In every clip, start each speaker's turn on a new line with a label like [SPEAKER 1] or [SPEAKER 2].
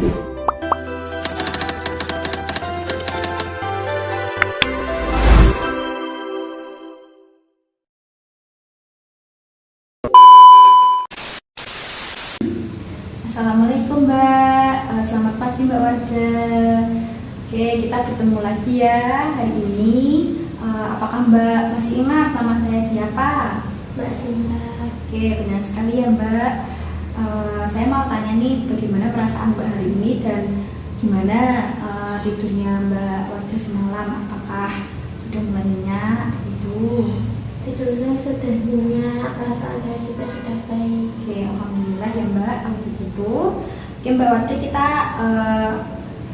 [SPEAKER 1] Assalamualaikum Mbak, selamat pagi Mbak Warda. Oke, kita ketemu lagi ya hari ini. Apakah Mbak masih ingat nama saya siapa?
[SPEAKER 2] Mbak Sinta.
[SPEAKER 1] Oke, benar sekali ya Mbak. Saya mau tanya nih, bagaimana perasaan Mbak hari ini dan gimana tidurnya Mbak Warda semalam? Apakah sudah mulai nyenyak gitu?
[SPEAKER 2] Tidurnya sudah nyenyak, perasaan saya juga sudah baik.
[SPEAKER 1] Oke, alhamdulillah ya Mbak, kalau begitu. Oke Mbak Warda, kita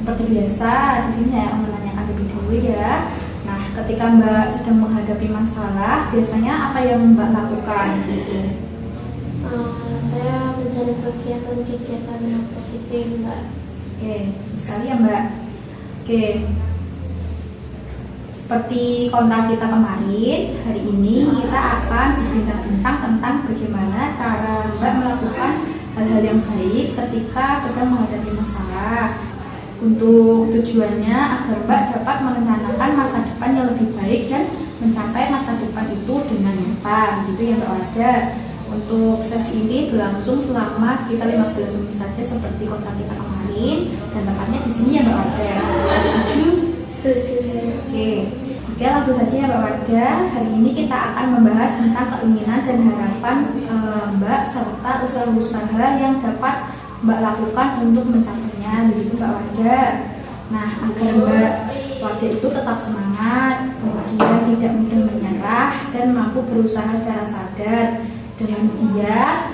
[SPEAKER 1] seperti biasa di sini saya akan menanyakan lebih dahulu ya. Nah, ketika Mbak sedang menghadapi masalah, biasanya apa yang Mbak lakukan gitu?
[SPEAKER 2] Saya mencari kegiatan-kegiatan yang positif, Mbak.
[SPEAKER 1] Oke, bagus sekali ya Mbak. Oke, seperti kontrak kita kemarin, hari ini kita akan berbincang-bincang tentang bagaimana cara Mbak melakukan hal-hal yang baik ketika sedang menghadapi masalah. Untuk tujuannya agar Mbak dapat merencanakan masa depan yang lebih baik dan mencapai masa depan itu dengan nyata, gitu ya Mbak Warda. Untuk sesi ini berlangsung selama sekitar 15 menit saja seperti kontrak kita kemarin, dan tepatnya di sini ya Mbak Warda. Setuju?
[SPEAKER 2] Setuju.
[SPEAKER 1] Oke, langsung saja ya Mbak Warda. Hari ini kita akan membahas tentang keinginan dan harapan Mbak serta usaha-usaha yang dapat Mbak lakukan untuk mencapainya, begitu Mbak Warda. Nah, agar Mbak Warda itu tetap semangat, kemudian tidak mudah menyerah dan mampu berusaha secara sadar dengan giat,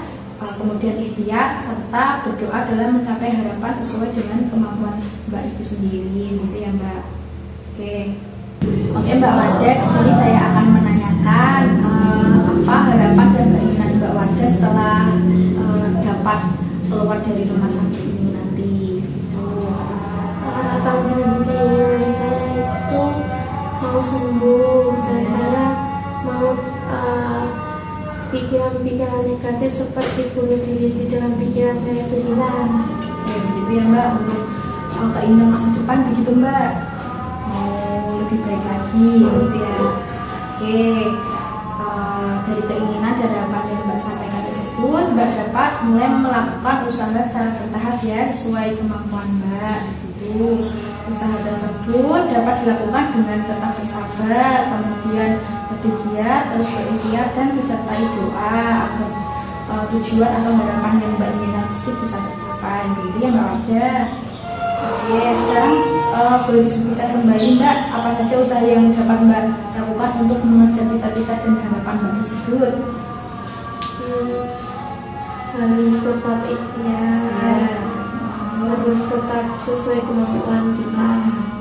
[SPEAKER 1] kemudian ikhtiar serta berdoa dalam mencapai harapan sesuai dengan kemampuan Mbak itu sendiri, gitu ya Mbak. Oke Mbak Warda, di sini saya akan menanyakan apa harapan dan keinginan Mbak Warda setelah dapat keluar dari rumah sakit ini nanti. Gitu.
[SPEAKER 2] Harapan dan keinginan saya itu mau sembuh dan saya mau pikiran-pikiran negatif seperti bunuh diri di dalam pikiran saya itu hilang.
[SPEAKER 1] Oke, begitu ya Mbak, untuk keinginan masa depan begitu Mbak, mau lebih baik lagi gitu ya. Oke, dari keinginan dan harapan yang Mbak sampaikan tersebut, Mbak dapat mulai melakukan usaha secara bertahap ya, sesuai kemampuan Mbak gitu. Usaha tersebut dapat dilakukan dengan tetap bersabar, kemudian lebih giat, terus berikhtiar dan disertai doa agar tujuan atau harapan yang Mbak inginkan tersebut bisa tercapai, gitu ya Mbak Warda. Oke, sekarang boleh disebutkan kembali Mbak, apa saja usaha yang dapat Mbak lakukan untuk mengejar cita-cita dan harapan Mbak tersebut?
[SPEAKER 2] Harus tetap ikhtiar, harus tetap sesuai kemampuan kita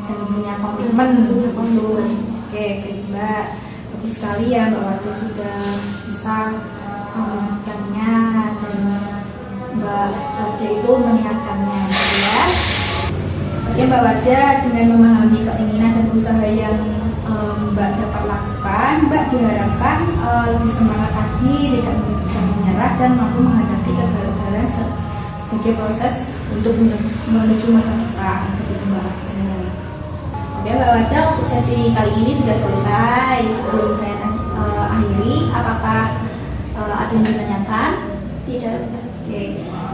[SPEAKER 1] dan punya komitmen. Oke, baik Mbak. Bagus sekali ya Mbak Warda sudah bisa melakukannya dan Mbak Warda itu mengingatkannya ya. Oke Mbak Warda, dengan memahami keinginan dan usaha yang Mbak dapat lakukan, Mbak diharapkan lebih semangat lagi, tidak mudah menyerah dan mampu menghadapi kegagalan sebagai proses untuk menuju masa depan, begitu Mbak Warda. Oke Mbak Warda, untuk sesi kali ini sudah selesai. Sebelum saya akhiri, apakah ada yang ditanyakan?
[SPEAKER 2] tidak.
[SPEAKER 1] Oke,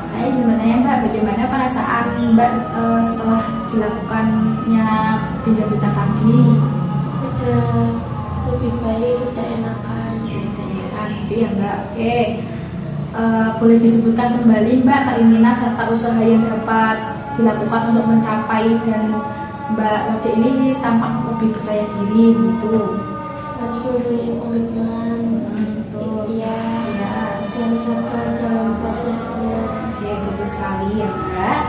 [SPEAKER 1] saya sebenarnya Mbak, bagaimana perasaan Mbak setelah dilakukannya bincang-bincang tadi?
[SPEAKER 2] Sudah lebih baik, sudah enakan.
[SPEAKER 1] Sudah enakan, gitu ya Mbak. Oke, boleh disebutkan kembali Mbak keinginan serta usaha yang dapat dilakukan untuk mencapai dan Mbak Warda ini tampak lebih percaya diri gitu.
[SPEAKER 2] Harus mempunyai komitmen, ikhtiar, dan sabar dalam prosesnya.
[SPEAKER 1] Oke, bagus sekali ya Mbak.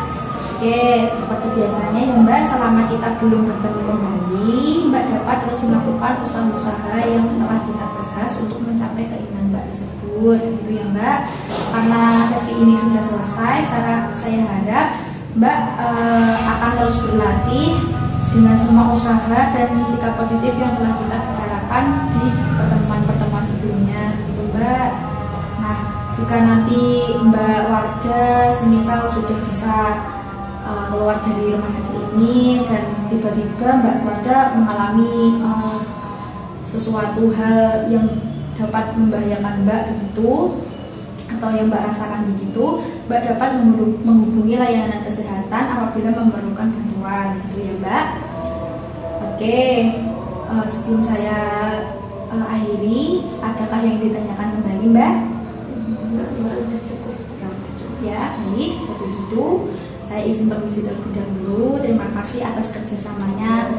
[SPEAKER 1] Oke, seperti biasanya ya Mbak, selama kita belum bertemu kembali, Mbak dapat terus melakukan usaha-usaha yang telah kita bahas untuk mencapai keinginan Mbak tersebut, gitu ya Mbak. Karena sesi ini sudah selesai, saya harap Mbak akan terus berlatih dengan semua usaha dan sikap positif yang telah kita bicarakan di pertemuan-pertemuan sebelumnya, gitu Mbak. Nah, jika nanti Mbak Warda semisal sudah bisa keluar dari rumah sakit ini dan tiba-tiba Mbak Wada mengalami sesuatu hal yang dapat membahayakan Mbak begitu, atau yang Mbak rasakan begitu, Mbak dapat menghubungi layanan kesehatan apabila memerlukan bantuan, gitu ya Mbak. Oke, sebelum saya akhiri, adakah yang ditanyakan kembali Mbak?
[SPEAKER 2] Sudah cukup.
[SPEAKER 1] Ya, baik, seperti itu. Saya izin permisi terlebih dahulu. Terima kasih atas kerjasamanya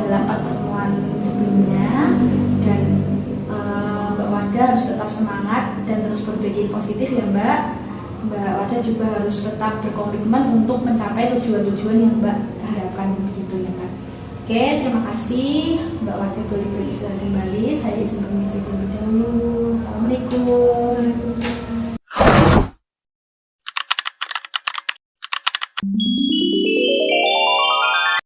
[SPEAKER 1] dalam 4 pertemuan sebelumnya, dan Mbak Wada harus tetap semangat dan terus berpikir positif ya Mbak. Mbak Wada juga harus tetap berkomitmen untuk mencapai tujuan-tujuan yang Mbak harapkan begitu ya Mbak. Oke, terima kasih. Mbak Wada boleh beristirahat kembali. Saya izin permisi terlebih dahulu. Assalamualaikum.